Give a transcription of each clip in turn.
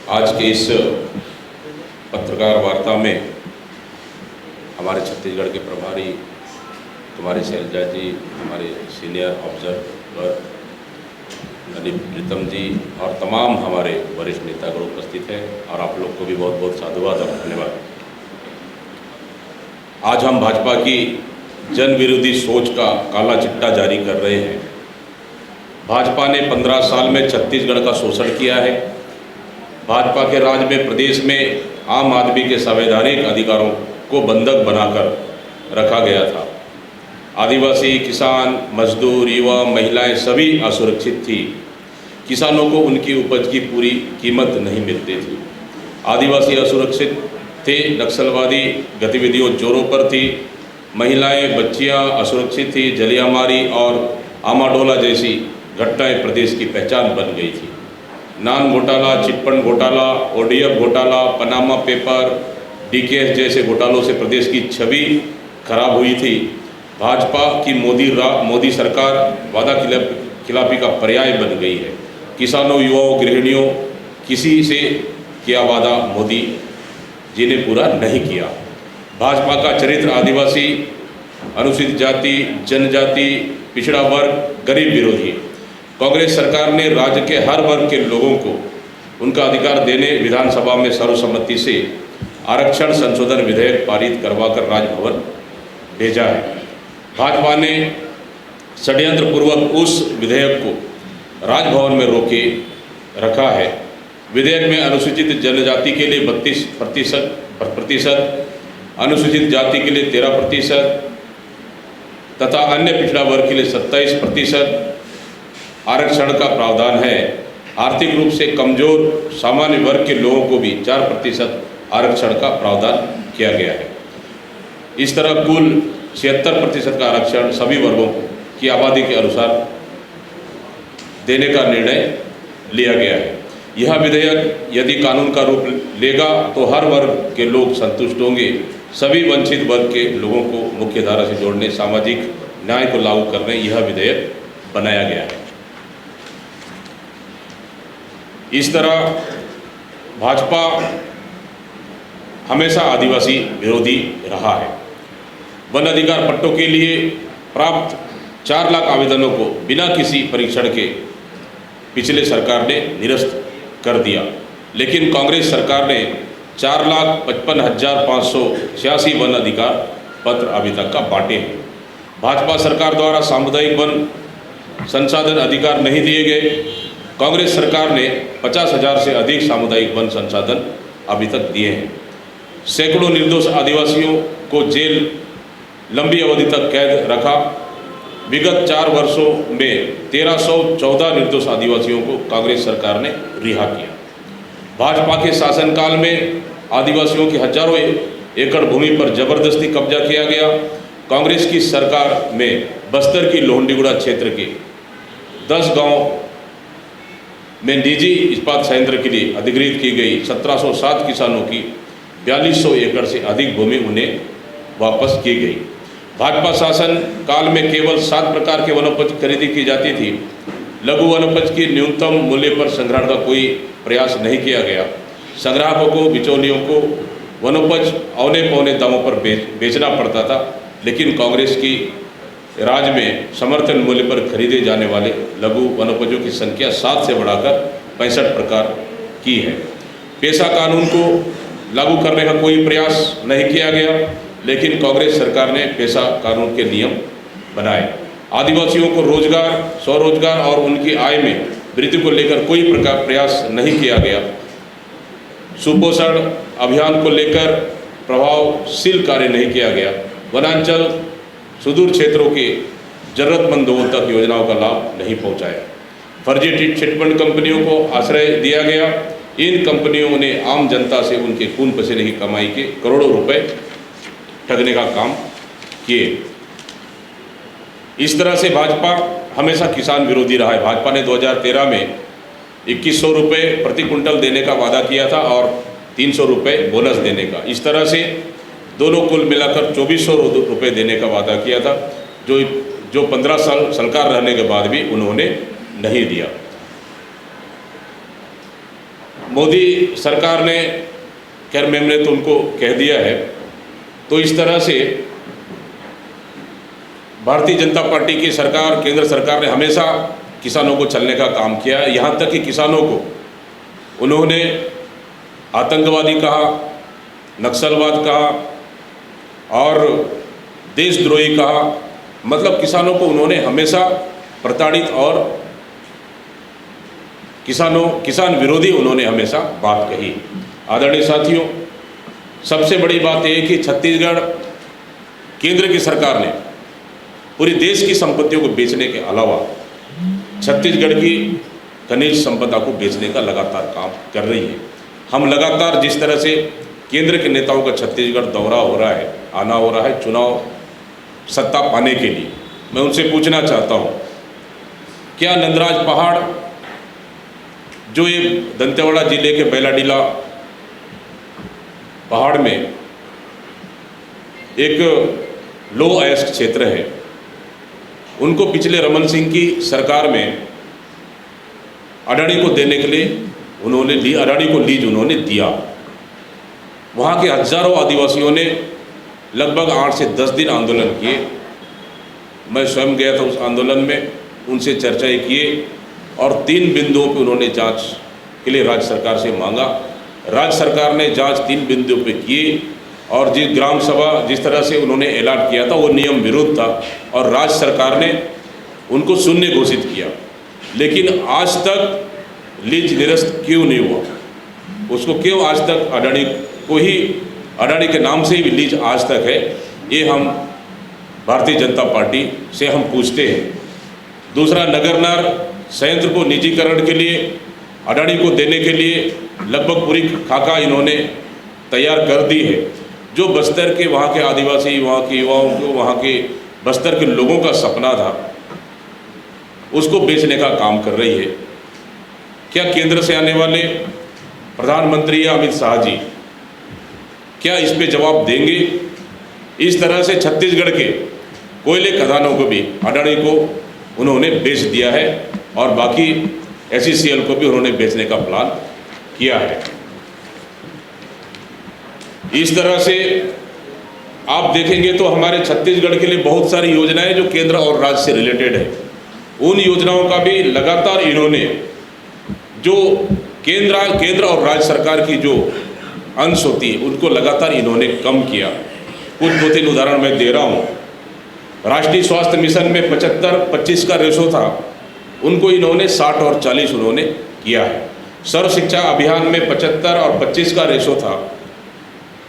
आज के इस पत्रकार वार्ता में हमारे छत्तीसगढ़ के प्रभारी कुमारी शैलजा जी, हमारे सीनियर ऑब्जर्वर नलिन प्रीतम जी और तमाम हमारे वरिष्ठ नेतागण उपस्थित हैं और आप लोग को भी बहुत बहुत साधुवाद और धन्यवाद। आज हम भाजपा की जन विरोधी सोच का काला चिट्टा जारी कर रहे हैं। भाजपा ने 15 साल में छत्तीसगढ़ का शोषण किया है। भाजपा के राज में प्रदेश में आम आदमी के संवैधानिक अधिकारों को बंधक बनाकर रखा गया था। आदिवासी, किसान, मजदूर, युवा, महिलाएं सभी असुरक्षित थी। किसानों को उनकी उपज की पूरी कीमत नहीं मिलती थी। आदिवासी असुरक्षित थे। नक्सलवादी गतिविधियों जोरों पर थी। महिलाएं, बच्चियां असुरक्षित थी। जलियांवाला और आमाडोला जैसी घटनाएं प्रदेश की पहचान बन गई थी। नान घोटाला, चिटफंड घोटाला, ओडीएफ घोटाला, पनामा पेपर, डीकेएस जैसे घोटालों से प्रदेश की छवि खराब हुई थी। भाजपा की मोदी सरकार वादा खिलाफी का पर्याय बन गई है। किसानों, युवाओं, गृहिणियों, किसी से किया वादा मोदी जी ने पूरा नहीं किया। भाजपा का चरित्र आदिवासी, अनुसूचित जाति, जनजाति, पिछड़ा वर्ग, गरीब विरोधी। कांग्रेस सरकार ने राज्य के हर वर्ग के लोगों को उनका अधिकार देने विधानसभा में सर्वसम्मति से आरक्षण संशोधन विधेयक पारित करवाकर राजभवन भेजा है। भाजपा ने षड्यंत्रपूर्वक उस विधेयक को राजभवन में रोके रखा है। विधेयक में अनुसूचित जनजाति के लिए 32%, अनुसूचित जाति के लिए 13% तथा अन्य पिछड़ा वर्ग के लिए 27% आरक्षण का प्रावधान है। आर्थिक रूप से कमजोर सामान्य वर्ग के लोगों को भी 4% आरक्षण का प्रावधान किया गया है। इस तरह कुल 76% का आरक्षण सभी वर्गों की आबादी के अनुसार देने का निर्णय लिया गया है। यह विधेयक यदि कानून का रूप लेगा तो हर वर्ग के लोग संतुष्ट होंगे। सभी वंचित वर्ग के लोगों को मुख्यधारा से जोड़ने, सामाजिक न्याय को लागू करने यह विधेयक बनाया गया है। इस तरह भाजपा हमेशा आदिवासी विरोधी रहा है। वन अधिकार पट्टों के लिए प्राप्त 4 लाख आवेदनों को बिना किसी परीक्षण के पिछले सरकार ने निरस्त कर दिया, लेकिन कांग्रेस सरकार ने 4,55,586 वन अधिकार पत्र अभी तक का बांटे हैं। भाजपा सरकार द्वारा सामुदायिक वन संसाधन अधिकार नहीं दिए गए। कांग्रेस सरकार ने 50,000 से अधिक सामुदायिक वन संसाधन अभी तक दिए हैं। सैकड़ों निर्दोष आदिवासियों को जेल लंबी अवधि तक कैद रखा। विगत 4 वर्षों में 1314 निर्दोष आदिवासियों को कांग्रेस सरकार ने रिहा किया। भाजपा के शासनकाल में आदिवासियों की हजारों एकड़ भूमि पर जबरदस्ती कब्जा किया गया। कांग्रेस की सरकार में बस्तर की लोहंडीगुड़ा क्षेत्र के 10 गांव में निजी इस्पात संयंत्र के लिए अधिग्रहित की गई 1707 किसानों की 4200 एकड़ से अधिक भूमि उन्हें वापस की गई। भाजपा शासन काल में केवल 7 प्रकार के वनोपज खरीदी की जाती थी। लघु वनोपज की न्यूनतम मूल्य पर संग्रहण का कोई प्रयास नहीं किया गया। संग्राहकों को, बिचौलियों को वनोपज औने पौने दामों पर बेचना पड़ता था, लेकिन कांग्रेस की राज में समर्थन मूल्य पर खरीदे जाने वाले लघु वनोपजों की संख्या 7 से बढ़ाकर 65 प्रकार की है। पेशा कानून को लागू करने का कोई प्रयास नहीं किया गया, लेकिन कांग्रेस सरकार ने पेशा कानून के नियम बनाए। आदिवासियों को रोजगार, स्वरोजगार और उनकी आय में वृद्धि को लेकर कोई प्रकार प्रयास नहीं किया गया। सुपोषण अभियान को लेकर प्रभावशील कार्य नहीं किया गया। वनांचल, सुदूर क्षेत्रों के जरूरतमंद लोगों तक योजनाओं का लाभ नहीं पहुंचाया। फर्जी चिटफंड कंपनियों को आश्रय दिया गया। इन कंपनियों ने आम जनता से उनके खून पसीने की कमाई के करोड़ों रुपए ठगने का काम किए। इस तरह से भाजपा हमेशा किसान विरोधी रहा है। भाजपा ने 2013 में 2100 रुपये प्रति कुंटल देने का वादा किया था और 300 रुपये बोनस देने का। इस तरह से दोनों कुल मिलाकर 2400 रुपये देने का वादा किया था, जो 15 साल सरकार रहने के बाद भी उन्होंने नहीं दिया। मोदी सरकार ने, खैर मैंने तो उनको कह दिया है, तो इस तरह से भारतीय जनता पार्टी की सरकार, केंद्र सरकार ने हमेशा किसानों को चलने का काम किया है। यहाँ तक कि किसानों को उन्होंने आतंकवादी कहा, नक्सलवाद कहा और देशद्रोही कहा। मतलब किसानों को उन्होंने हमेशा प्रताड़ित और किसान विरोधी उन्होंने हमेशा बात कही। आदरणीय साथियों, सबसे बड़ी बात यह है कि छत्तीसगढ़ केंद्र की सरकार ने पूरी देश की संपत्तियों को बेचने के अलावा छत्तीसगढ़ की खनिज संपदा को बेचने का लगातार काम कर रही है। हम लगातार जिस तरह से केंद्र के नेताओं का छत्तीसगढ़ दौरा हो रहा है, आना हो रहा है चुनाव सत्ता पाने के लिए, मैं उनसे पूछना चाहता हूँ, क्या नंदराज पहाड़ जो ये दंतेवाड़ा जिले के बैलाडीला पहाड़ में एक लो अयस्क क्षेत्र है, उनको पिछले रमन सिंह की सरकार में अडानी को देने के लिए उन्होंने अडानी को लीज उन्होंने दिया। वहाँ के हजारों आदिवासियों ने लगभग 8 से 10 दिन आंदोलन किए। मैं स्वयं गया था उस आंदोलन में, उनसे चर्चाएं किए और 3 बिंदुओं पे उन्होंने जांच के लिए राज्य सरकार से मांगा। राज्य सरकार ने जांच 3 बिंदुओं पे किए और जिस ग्राम सभा जिस तरह से उन्होंने ऐलान किया था वो नियम विरुद्ध था और राज्य सरकार ने उनको शून्य घोषित किया। लेकिन आज तक लीज निरस्त क्यों नहीं हुआ? उसको क्यों आज तक अडानी को ही, अडानी के नाम से ही लीज आज तक है, ये हम भारतीय जनता पार्टी से हम पूछते हैं। दूसरा, नगरनार संयंत्र को निजीकरण के लिए अडानी को देने के लिए लगभग पूरी खाका इन्होंने तैयार कर दी है। जो बस्तर के वहाँ के आदिवासी, वहाँ के युवाओं को, वहाँ के बस्तर के लोगों का सपना था, उसको बेचने का काम कर रही है। क्या केंद्र से आने वाले प्रधानमंत्री या अमित शाह जी क्या इस पे जवाब देंगे? इस तरह से छत्तीसगढ़ के कोयले खदानों को भी अडानी को उन्होंने बेच दिया है और बाकी SECL को भी उन्होंने बेचने का प्लान किया है। इस तरह से आप देखेंगे तो हमारे छत्तीसगढ़ के लिए बहुत सारी योजनाएं जो केंद्र और राज्य से रिलेटेड है, उन योजनाओं का भी लगातार इन्होंने जो केंद्र और राज्य सरकार की जो अंश होती है उनको लगातार इन्होंने कम किया। कुछ 2-3 उदाहरण मैं दे रहा हूँ। राष्ट्रीय स्वास्थ्य मिशन में 75-25 का रेशो था, उनको इन्होंने 60 और 40 उन्होंने किया है। सर्व शिक्षा अभियान में 75 और 25 का रेशो था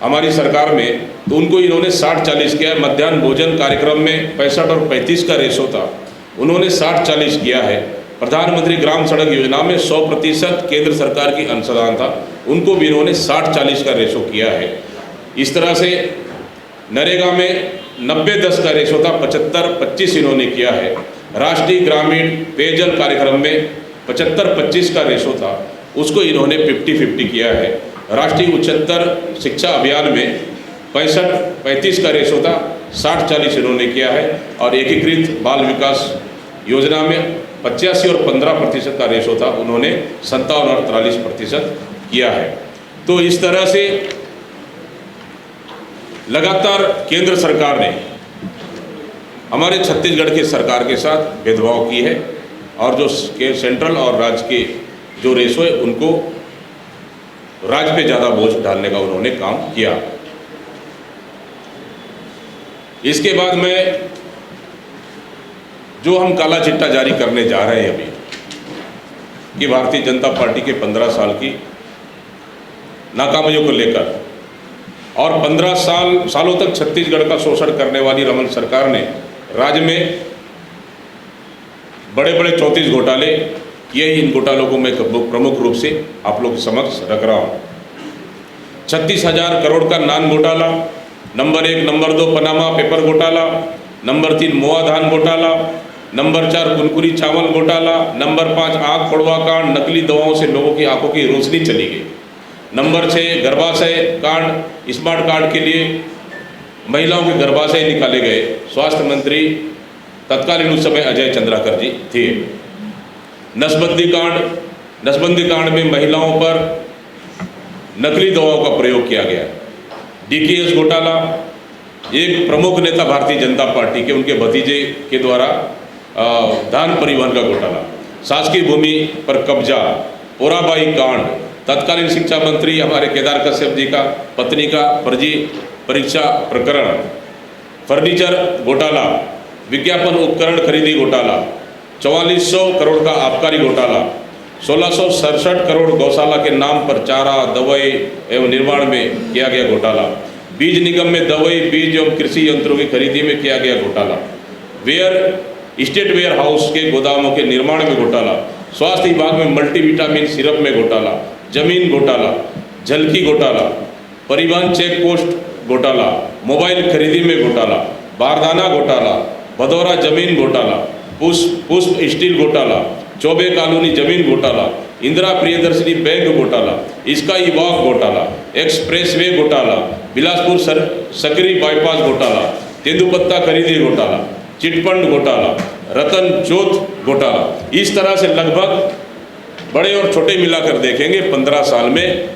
हमारी सरकार में, तो उनको इन्होंने 60-40 किया है। मध्याह्न भोजन कार्यक्रम में 65 और 35 का रेशो था, उन्होंने 60-40 किया है। प्रधानमंत्री ग्राम सड़क योजना में 100% केंद्र सरकार की अंशदान था, उनको भी इन्होंने 60-40 का रेशो किया है। इस तरह से नरेगा में 90-10 का रेशो था, 75-25 इन्होंने किया है। राष्ट्रीय ग्रामीण पेयजल कार्यक्रम में 75-25 का रेशो था, उसको इन्होंने 50-50 किया है। राष्ट्रीय उच्चतर शिक्षा अभियान में 65-35 का रेशो था, 60-40 इन्होंने किया है। और एकीकृत बाल विकास योजना में 85 और 15% का रेशो था, उन्होंने 57 और 43% किया है। तो इस तरह से लगातार केंद्र सरकार ने हमारे छत्तीसगढ़ की सरकार के साथ भेदभाव की है और जो सेंट्रल और राज्य के जो रेशो है उनको राज्य पे ज़्यादा बोझ डालने का उन्होंने काम किया। इसके बाद में जो हम काला चिट्टा जारी करने जा रहे हैं अभी कि भारतीय जनता पार्टी के 15 साल की नाकामियों को लेकर और 15 सालों तक छत्तीसगढ़ का शोषण करने वाली रमन सरकार ने राज्य में बड़े बड़े 34 घोटाले किए। इन घोटालों को मैं प्रमुख रूप से आप लोग के समक्ष रख रहा हूँ। 36,000 करोड़ का नान घोटाला, नंबर 1, नंबर 2 पनामा पेपर घोटाला, नंबर 3 मोआ धान घोटाला, नंबर 4 कुनकुरी चावल घोटाला, नंबर 5 आँख फोड़वा कांड, नकली दवाओं से लोगों की आंखों की रोशनी चली गई, नंबर 6 गर्भाशय कांड, स्मार्ट कार्ड के लिए महिलाओं के गर्भाशय निकाले गए। स्वास्थ्य मंत्री तत्कालीन उस समय अजय चंद्राकर जी थे। नसबंदी कांड में महिलाओं पर नकली दवाओं का प्रयोग किया गया। डीकेएस घोटाला, एक प्रमुख नेता भारतीय जनता पार्टी के उनके भतीजे के द्वारा धान परिवहन का घोटाला, शासकीय भूमि पर कब्जा, ओराबाई कांड, तत्कालीन शिक्षा मंत्री हमारे केदार कश्यप जी का पत्नी का फर्जी परीक्षा प्रकरण, फर्नीचर घोटाला, विज्ञापन उपकरण खरीदी घोटाला, 4400 करोड़ का आबकारी घोटाला, 1667 करोड़ गौशाला के नाम पर चारा, दवाई एवं निर्माण में किया गया घोटाला, बीज निगम में दवाई, बीज एवं कृषि यंत्रों की खरीदी में किया गया घोटाला, स्टेट वेयर हाउस के गोदामों के निर्माण में घोटाला, स्वास्थ्य विभाग में मल्टीविटामिन सिरप में घोटाला, जमीन घोटाला, झलकी घोटाला, परिवहन चेक पोस्ट घोटाला, मोबाइल खरीदी में घोटाला, बारदाना घोटाला, भदौरा जमीन घोटाला, पुष्प स्टील घोटाला, चौबे कॉलोनी जमीन घोटाला, इंदिरा प्रियदर्शनी बैंक घोटाला, स्काई वॉक घोटाला, एक्सप्रेसवे घोटाला, बिलासपुर सकरी बाईपास घोटाला, तेंदुपत्ता खरीदी घोटाला, चिटफंड घोटाला, रतन जोत घोटाला। इस तरह से लगभग बड़े और छोटे मिलाकर देखेंगे 15 साल में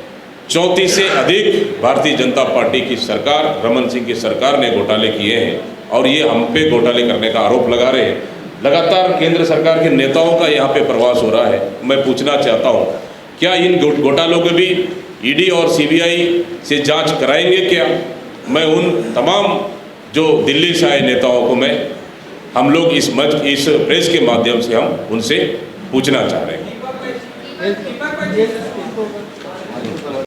34 से अधिक भारतीय जनता पार्टी की सरकार, रमन सिंह की सरकार ने घोटाले किए हैं और ये हम पे घोटाले करने का आरोप लगा रहे हैं। लगातार केंद्र सरकार के नेताओं का यहाँ पे प्रवास हो रहा है। मैं पूछना चाहता हूँ, क्या इन घोटालों के भी ईडी और सीबीआई से जांच कराएंगे क्या? मैं उन तमाम जो दिल्ली से आए नेताओं को हम लोग इस प्रेस के माध्यम से हम उनसे पूछना चाह रहे हैं।